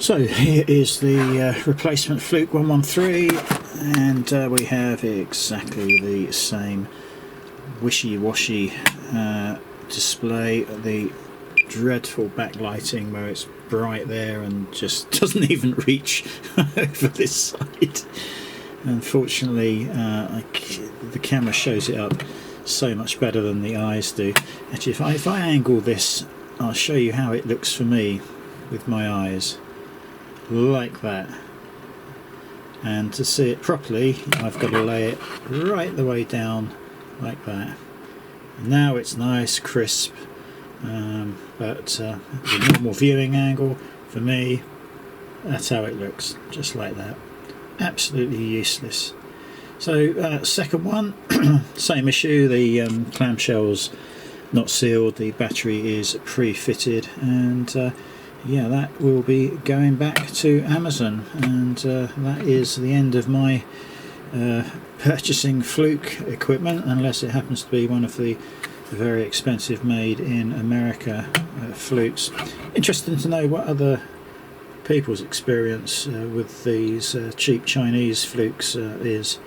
So here is the replacement Fluke 113, and we have exactly the same wishy-washy display. The dreadful backlighting where it's bright there and just doesn't even reach over this side. Unfortunately, the camera shows it up so much better than the eyes do. Actually, if I angle this, I'll show you how it looks for me with my eyes. Like that. And to see it properly, I've got to lay it right the way down like that. Now it's nice, crisp, but the normal viewing angle for me, that's how it looks, just like that. Absolutely useless. So second one, same issue, the clamshell's not sealed, the battery is pre-fitted, and yeah, that will be going back to Amazon, and that is the end of my purchasing Fluke equipment, unless it happens to be one of the very expensive made in America Flukes. Interesting to know what other people's experience with these cheap Chinese Flukes is.